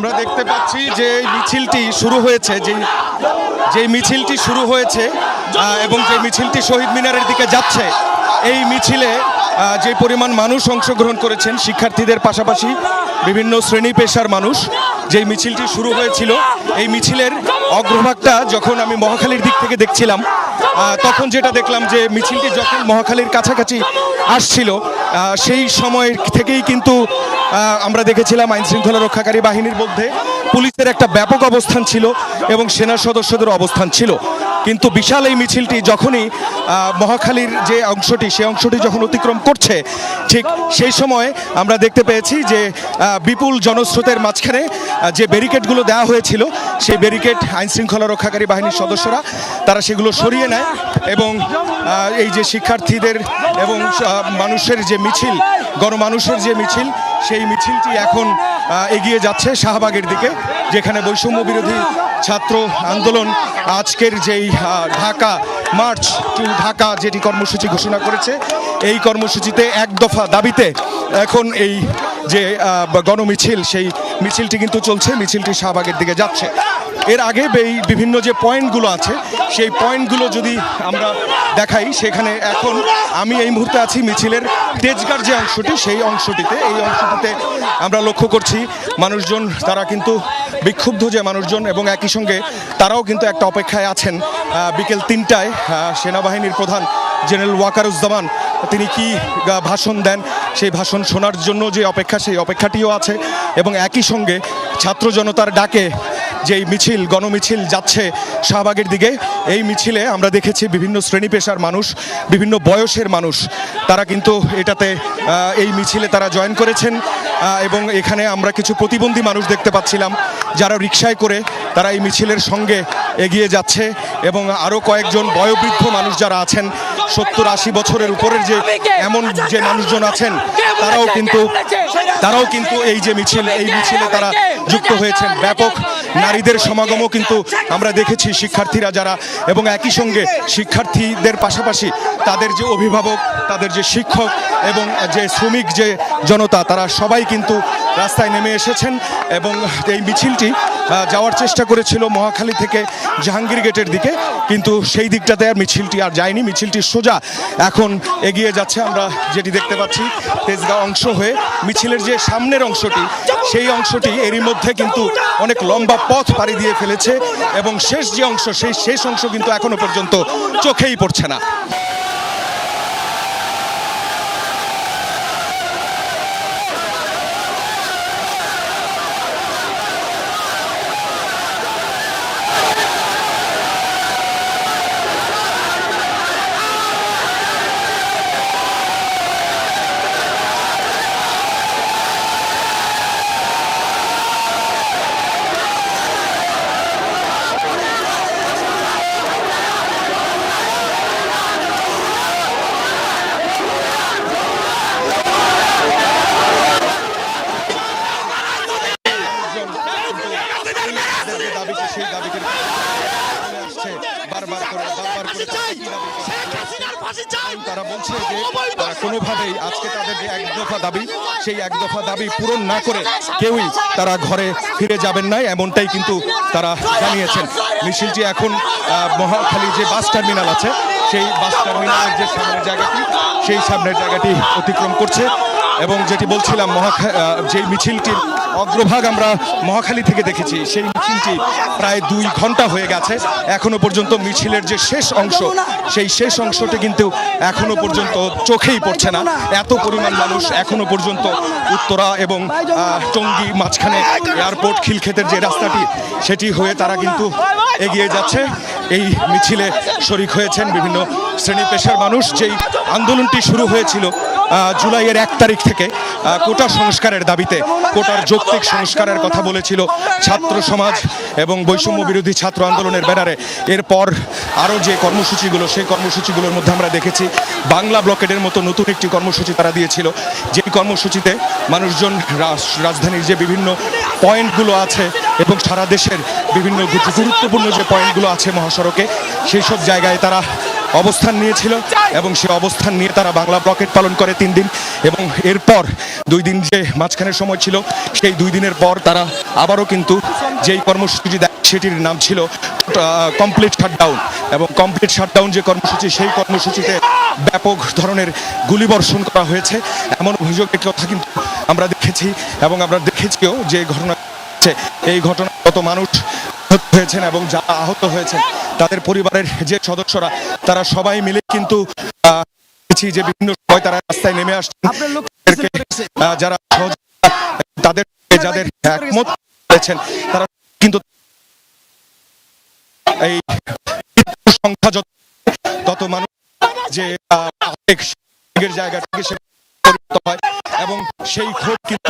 আমরা দেখতে পাচ্ছি যে মিছিলটি শুরু হয়েছে, যে মিছিলটি শুরু হয়েছে এবং যে মিছিলটি শহীদ মিনারের দিকে যাচ্ছে, এই মিছিলে যে পরিমাণ মানুষ অংশগ্রহণ করেছেন, শিক্ষার্থীদের পাশাপাশি বিভিন্ন শ্রেণী পেশার মানুষ, যেই মিছিলটি শুরু হয়েছিল, এই মিছিলের অগ্রভাগটা যখন আমি মহাখালীর দিক থেকে দেখছিলাম, তখন যেটা দেখলাম যে মিছিলটি যখন মহাখালীর কাছাকাছি আসছিল, সেই সময় থেকেই কিন্তু আমরা দেখেছিলাম আইন শৃঙ্খলা রক্ষাকারী বাহিনীর মধ্যে পুলিশের একটা ব্যাপক অবস্থান ছিল এবং সেনা সদস্যদের অবস্থান ছিল। কিন্তু বিশাল এই মিছিলটি যখনই মহাখালীর যে অংশটি, সেই অংশটি যখন অতিক্রম করছে, ঠিক সেই সময় আমরা দেখতে পেয়েছি যে বিপুল জনস্রোতের মাঝখানে যে ব্যারিকেডগুলো দেওয়া হয়েছিল, সেই ব্যারিকেড আইন শৃঙ্খলা রক্ষাকারী বাহিনীর সদস্যরা তারা সেগুলো সরিয়ে নেয় এবং এই যে শিক্ষার্থীদের এবং মানুষের যে মিছিল, গণমানুষের যে মিছিল, সেই মিছিলটি এখন এগিয়ে যাচ্ছে শাহবাগের দিকে, যেখানে বৈষম্য বিরোধী ছাত্র আন্দোলন আজকের যেই ঢাকা মার্চ টু ঢাকা যেটি কর্মসূচি ঘোষণা করেছে, এই কর্মসূচিতে এক দফা দাবিতে এখন এই যে গণমিছিল, সেই মিছিলটি কিন্তু চলছে, মিছিলটি শাহবাগের দিকে যাচ্ছে। এর আগে এই বিভিন্ন যে পয়েন্টগুলো আছে, সেই পয়েন্টগুলো যদি আমরা দেখাই, সেখানে এখন আমি এই মুহূর্তে আছি মিছিলের তেজগার যে অংশটি, সেই অংশটিতে। এই অংশটিতে আমরা লক্ষ্য করছি মানুষজন, তারা কিন্তু বিক্ষুব্ধ যে মানুষজন, এবং একই সঙ্গে তারাও কিন্তু একটা অপেক্ষায় আছেন বিকেল 3টায় সেনাবাহিনীর প্রধান জেনারেল ওয়াকারুজ্জামান তিনি কি ভাষণ দেন, সেই ভাষণ শোনার জন্য যে অপেক্ষা, সেই অপেক্ষাটিও আছে। এবং একই সঙ্গে ছাত্র জনতার ডাকে যেই মিছিল, গণমিছিল যাচ্ছে শাহবাগের দিকে, এই মিছিলে আমরা দেখেছি বিভিন্ন শ্রেণী পেশার মানুষ, বিভিন্ন বয়সের মানুষ, তারা কিন্তু এটাতে এই মিছিলে তারা জয়েন করেছেন। এবং এখানে আমরা কিছু প্রতিবন্ধী মানুষ দেখতে পাচ্ছিলাম, যারা রিকশায় করে তারা এই মিছিলের সঙ্গে এগিয়ে যাচ্ছে। এবং আরও কয়েকজন বয়োবৃদ্ধ মানুষ যারা আছেন, 70-80 বছরের উপরের যে এমন যে মানুষজন আছেন, তারাও কিন্তু এই যে মিছিল, এই মিছিলে তারা যুক্ত হয়েছেন। ব্যাপক নারীদের সমাগমও কিন্তু আমরা দেখেছি, শিক্ষার্থীরা যারা, এবং একই সঙ্গে শিক্ষার্থীদের পাশাপাশি তাদের যে অভিভাবক, তাদের যে শিক্ষক এবং যে শ্রমিক যে জনতা, তারা সবাই কিন্তু রাস্তায় নেমে এসেছেন। এবং এই মিছিলটি যাওয়ার চেষ্টা করেছিল মহাখালী থেকে জাহাঙ্গীর গেটের দিকে, কিন্তু সেই দিকটাতে আর মিছিলটি আর যায়নি, মিছিলটি সোজা এখন এগিয়ে যাচ্ছে। আমরা যেটি দেখতে পাচ্ছি তেজগাঁও অংশ হয়ে মিছিলের যে সামনের অংশটি, সেই অংশটি এরই মধ্যে কিন্তু অনেক লম্বা পথ পাড়ি দিয়ে ফেলেছে, এবং শেষ যে অংশ, সেই শেষ অংশ কিন্তু এখনো পর্যন্ত চোখেই পড়ছে না। তারা বলছে যে কোনোভাবেই আজকে তাদের যে এক দফা দাবি, সেই এক দফা দাবি পূরণ না করে কেউই তারা ঘরে ফিরে যাবেন না, এমনটাই কিন্তু তারা জানিয়েছেন। মিছিলটি এখন মহাখালী যে বাস টার্মিনাল আছে, সেই বাস টার্মিনালের যে সামনের জায়গাটি, সেই সামনের জায়গাটি অতিক্রম করছে। এবং যেটি বলছিলাম, যে মিছিলটির অগ্রভাগ আমরা মহাখালী থেকে দেখেছি, সেই মিছিলটি প্রায় 2 ঘন্টা হয়ে গেছে। এখনো পর্যন্ত মিছিলের যে শেষ অংশ, সেই শেষ অংশটি কিন্তু এখনো পর্যন্ত চোখেই পড়ছে না। এত পরিমাণ মানুষ এখনো পর্যন্ত উত্তরা এবং টঙ্গী মাঝখানে এয়ারপোর্ট খিলক্ষেতের যে রাস্তাটি, সেটি হয়ে তারা কিন্তু এগিয়ে যাচ্ছে। এই মিছিলে শরিক হয়েছেন বিভিন্ন শ্রেণী পেশার মানুষ। যেই আন্দোলনটি শুরু হয়েছিল জুলাইয়ের 1 তারিখ থেকে কোটা সংস্কারের দাবিতে, কোটার যৌক্তিক সংস্কারের কথা বলেছিল ছাত্র সমাজ এবং বৈষম্য বিরোধী ছাত্র আন্দোলনের ব্যানারে, এরপর আরও যে কর্মসূচিগুলো, সেই কর্মসূচিগুলোর মধ্যে আমরা দেখেছি বাংলা ব্লকেডের মতো নতুন একটি কর্মসূচি তারা দিয়েছিল। যেই কর্মসূচিতে মানুষজন রাজধানীর যে বিভিন্ন পয়েন্টগুলো আছে এবং সারা দেশের বিভিন্ন গুরুত্বপূর্ণ যে পয়েন্টগুলো আছে মহাসড়কে, সেই সব জায়গায় তারা অবস্থান নিয়েছিল এবং সেই অবস্থান নিয়ে তারা বাংলা ব্লকেট পালন করে 3 দিন এবং এরপর 2 দিন যে মাঝখানের সময় ছিল সেই 2 দিনের পর তারা আবারও কিন্তু যেই কর্মসূচি দেয় সেটির নাম ছিল কমপ্লিট শাটডাউন এবং কমপ্লিট শাটডাউন যে কর্মসূচি সেই কর্মসূচিতে ব্যাপক ধরনের গুলিবর্ষণ করা হয়েছে এমন অভিযোগের কথা কিন্তু আমরা দেখেছি এবং আমরা দেখেছিও যে ঘটনা হচ্ছে এই ঘটনা কত মানুষ আহত হয়েছেন এবং যারা আহত হয়েছেন তাদের পরিবারের যে সদস্যরা তারা সবাই মিলে কিন্তু যে বিভিন্ন সময় তারা রাস্তায় নেমে আসছেন যারা তাদের যাদের একমত হয়েছেন তারা কিন্তু এই সংখ্যা যত তত মানুষ যে জায়গা থেকে সে হয় এবং সেই ক্ষোভ কিন্তু